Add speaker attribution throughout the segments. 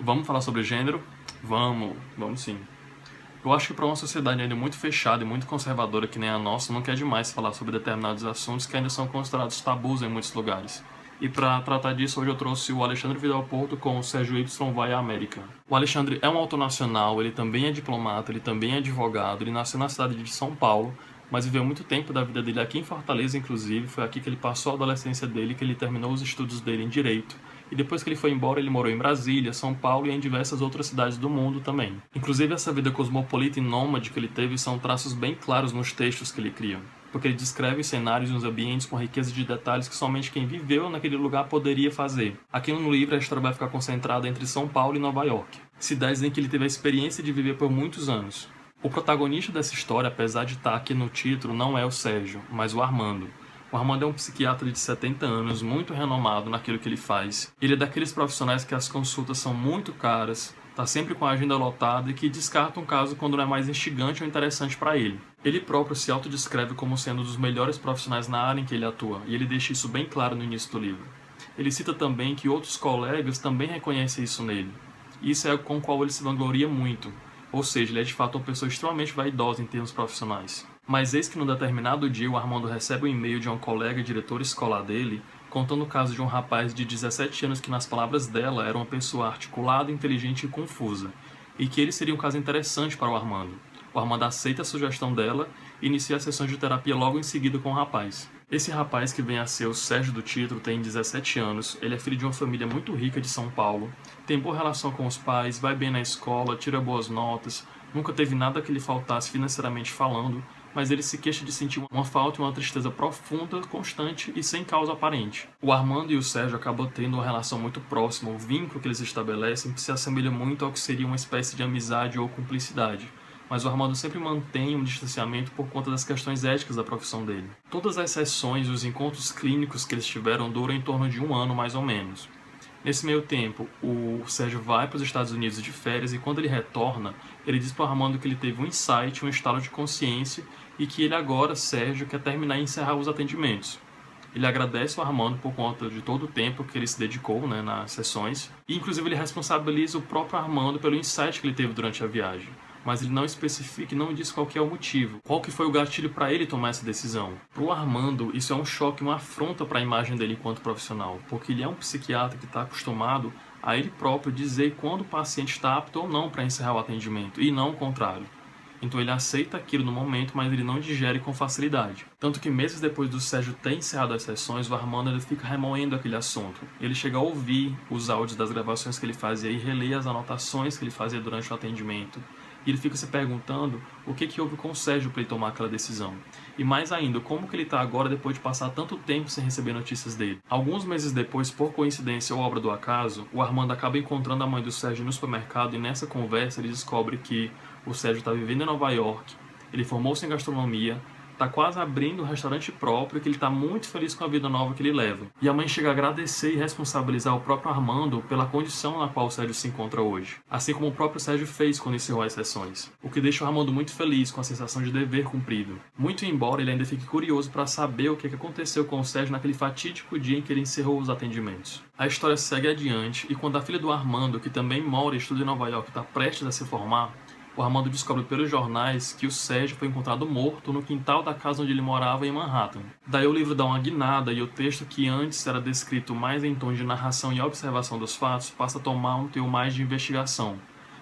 Speaker 1: Vamos falar sobre gênero? Vamos sim. Eu acho que para uma sociedade ainda muito fechada e muito conservadora que nem a nossa, não quer demais falar sobre determinados assuntos que ainda são considerados tabus em muitos lugares. E para tratar disso, hoje eu trouxe o Alexandre Vidal Porto com o Sérgio Y Vai à América. O Alexandre é um autor nacional, ele também é diplomata, ele também é advogado, ele nasceu na cidade de São Paulo, mas viveu muito tempo da vida dele aqui em Fortaleza, inclusive. Foi aqui que ele passou a adolescência dele, que ele terminou os estudos dele em Direito. E depois que ele foi embora, ele morou em Brasília, São Paulo e em diversas outras cidades do mundo também. Inclusive, essa vida cosmopolita e nômade que ele teve são traços bem claros nos textos que ele cria, porque ele descreve cenários e uns ambientes com riqueza de detalhes que somente quem viveu naquele lugar poderia fazer. Aqui no livro, a história vai ficar concentrada entre São Paulo e Nova York, cidades em que ele teve a experiência de viver por muitos anos. O protagonista dessa história, apesar de estar aqui no título, não é o Sérgio, mas o Armando. O Armando é um psiquiatra de 70 anos, muito renomado naquilo que ele faz. Ele é daqueles profissionais que as consultas são muito caras, está sempre com a agenda lotada e que descarta um caso quando não é mais instigante ou interessante para ele. Ele próprio se autodescreve como sendo um dos melhores profissionais na área em que ele atua, e ele deixa isso bem claro no início do livro. Ele cita também que outros colegas também reconhecem isso nele. E isso é com o qual ele se vangloria muito. Ou seja, ele é de fato uma pessoa extremamente vaidosa em termos profissionais. Mas eis que num determinado dia o Armando recebe um e-mail de uma colega diretora escolar dele, contando o caso de um rapaz de 17 anos que, nas palavras dela, era uma pessoa articulada, inteligente e confusa, e que ele seria um caso interessante para o Armando. O Armando aceita a sugestão dela e inicia as sessões de terapia logo em seguida com o rapaz. Esse rapaz, que vem a ser o Sérgio do título, tem 17 anos, ele é filho de uma família muito rica de São Paulo, tem boa relação com os pais, vai bem na escola, tira boas notas, nunca teve nada que lhe faltasse financeiramente falando, mas ele se queixa de sentir uma falta e uma tristeza profunda, constante e sem causa aparente. O Armando e o Sérgio acabam tendo uma relação muito próxima, o vínculo que eles estabelecem que se assemelha muito ao que seria uma espécie de amizade ou cumplicidade. Mas o Armando sempre mantém um distanciamento por conta das questões éticas da profissão dele. Todas as sessões e os encontros clínicos que eles tiveram duram em torno de 1 ano, mais ou menos. Nesse meio tempo, o Sérgio vai para os Estados Unidos de férias e quando ele retorna, ele diz para o Armando que ele teve um insight, um estalo de consciência e que ele agora, Sérgio, quer terminar e encerrar os atendimentos. Ele agradece ao Armando por conta de todo o tempo que ele se dedicou, nas sessões e inclusive ele responsabiliza o próprio Armando pelo insight que ele teve durante a viagem. Mas ele não especifica e não diz qual que é o motivo, qual que foi o gatilho para ele tomar essa decisão. Para o Armando, isso é um choque, uma afronta para a imagem dele enquanto profissional, porque ele é um psiquiatra que está acostumado a ele próprio dizer quando o paciente está apto ou não para encerrar o atendimento, e não o contrário. Então ele aceita aquilo no momento, mas ele não digere com facilidade. Tanto que meses depois do Sérgio ter encerrado as sessões, o Armando ele fica remoendo aquele assunto. Ele chega a ouvir os áudios das gravações que ele fazia e relê as anotações que ele fazia durante o atendimento. E ele fica se perguntando o que houve com o Sérgio para ele tomar aquela decisão. E mais ainda, como que ele está agora depois de passar tanto tempo sem receber notícias dele. Alguns meses depois, por coincidência ou obra do acaso, o Armando acaba encontrando a mãe do Sérgio no supermercado e nessa conversa ele descobre que o Sérgio está vivendo em Nova York, ele formou-se em gastronomia, está quase abrindo um restaurante próprio e que ele está muito feliz com a vida nova que ele leva. E a mãe chega a agradecer e responsabilizar o próprio Armando pela condição na qual o Sérgio se encontra hoje. Assim como o próprio Sérgio fez quando encerrou as sessões. O que deixa o Armando muito feliz, com a sensação de dever cumprido. Muito embora ele ainda fique curioso para saber o que aconteceu com o Sérgio naquele fatídico dia em que ele encerrou os atendimentos. A história segue adiante e quando a filha do Armando, que também mora e estuda em Nova York, está prestes a se formar, o Armando descobre pelos jornais que o Sérgio foi encontrado morto no quintal da casa onde ele morava em Manhattan. Daí o livro dá uma guinada e o texto que antes era descrito mais em tom de narração e observação dos fatos passa a tomar um teor mais de investigação,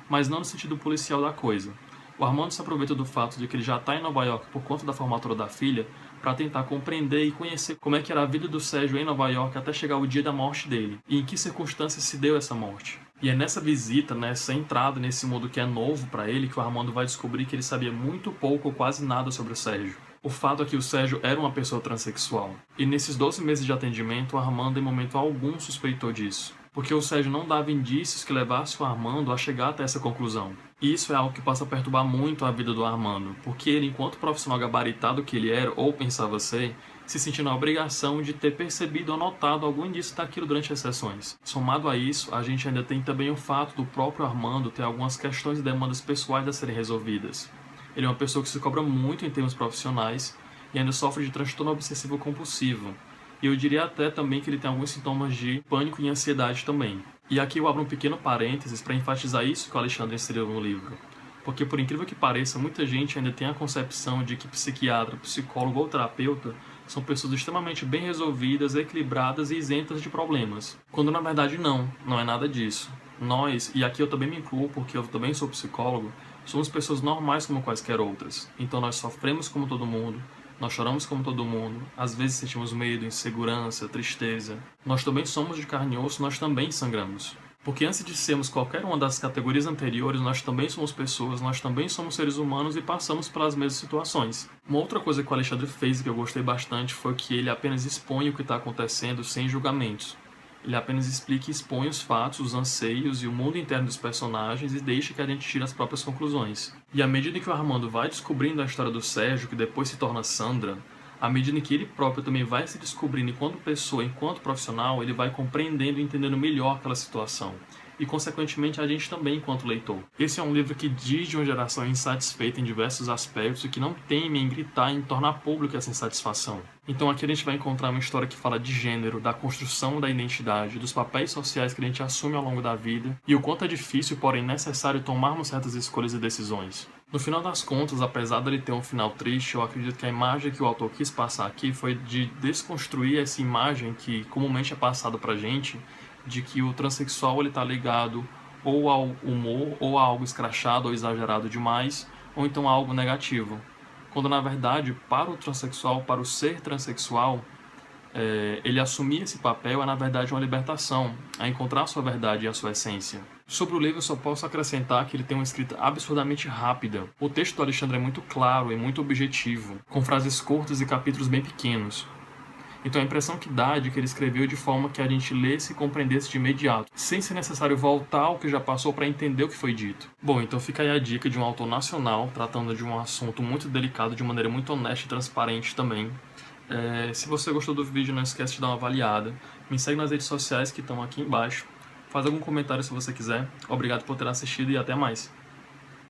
Speaker 1: mas não no sentido policial da coisa. O Armando se aproveita do fato de que ele já está em Nova York por conta da formatura da filha para tentar compreender e conhecer como é que era a vida do Sérgio em Nova York até chegar o dia da morte dele e em que circunstâncias se deu essa morte. E é nessa visita, nessa entrada nesse mundo que é novo para ele, que o Armando vai descobrir que ele sabia muito pouco ou quase nada sobre o Sérgio. O fato é que o Sérgio era uma pessoa transexual. E nesses 12 meses de atendimento, o Armando em momento algum suspeitou disso. Porque o Sérgio não dava indícios que levasse o Armando a chegar até essa conclusão. E isso é algo que passa a perturbar muito a vida do Armando, porque ele, enquanto profissional gabaritado que ele era, ou pensava ser, se sentia na obrigação de ter percebido ou notado algum indício daquilo durante as sessões. Somado a isso, a gente ainda tem também o fato do próprio Armando ter algumas questões e demandas pessoais a serem resolvidas. Ele é uma pessoa que se cobra muito em termos profissionais e ainda sofre de transtorno obsessivo compulsivo. E eu diria até também que ele tem alguns sintomas de pânico e ansiedade também. E aqui eu abro um pequeno parênteses para enfatizar isso que o Alexandre inseriu no livro. Porque, por incrível que pareça, muita gente ainda tem a concepção de que psiquiatra, psicólogo ou terapeuta são pessoas extremamente bem resolvidas, equilibradas e isentas de problemas. Quando na verdade não é nada disso. Nós, e aqui eu também me incluo porque eu também sou psicólogo, somos pessoas normais como quaisquer outras. Então nós sofremos como todo mundo, nós choramos como todo mundo, às vezes sentimos medo, insegurança, tristeza. Nós também somos de carne e osso, nós também sangramos. Porque antes de sermos qualquer uma das categorias anteriores, nós também somos pessoas, nós também somos seres humanos e passamos pelas mesmas situações. Uma outra coisa que o Alexandre fez e que eu gostei bastante foi que ele apenas expõe o que está acontecendo sem julgamentos. Ele apenas explica e expõe os fatos, os anseios e o mundo interno dos personagens e deixa que a gente tire as próprias conclusões. E à medida que o Armando vai descobrindo a história do Sérgio, que depois se torna Sandra, à medida que ele próprio também vai se descobrindo enquanto pessoa, enquanto profissional, ele vai compreendendo e entendendo melhor aquela situação. E, consequentemente, a gente também enquanto leitor. Esse é um livro que diz de uma geração insatisfeita em diversos aspectos e que não teme em gritar em tornar pública essa insatisfação. Então aqui a gente vai encontrar uma história que fala de gênero, da construção da identidade, dos papéis sociais que a gente assume ao longo da vida e o quanto é difícil, porém necessário, tomarmos certas escolhas e decisões. No final das contas, apesar dele ter um final triste, eu acredito que a imagem que o autor quis passar aqui foi de desconstruir essa imagem que comumente é passada pra gente, de que o transexual ele tá ligado ou ao humor, ou a algo escrachado ou exagerado demais, ou então a algo negativo. Quando na verdade, para o transexual, para o ser transexual, ele assumir esse papel é na verdade uma libertação, a encontrar a sua verdade e a sua essência. Sobre o livro eu só posso acrescentar que ele tem uma escrita absurdamente rápida. O texto do Alexandre é muito claro e muito objetivo, com frases curtas e capítulos bem pequenos. Então a impressão que dá é de que ele escreveu de forma que a gente lesse e compreendesse de imediato, sem ser necessário voltar ao que já passou para entender o que foi dito. Bom, então fica aí a dica de um autor nacional, tratando de um assunto muito delicado de maneira muito honesta e transparente também. Se você gostou do vídeo, não esquece de dar uma avaliada. Me segue nas redes sociais que estão aqui embaixo. Faz algum comentário se você quiser. Obrigado por ter assistido e até mais.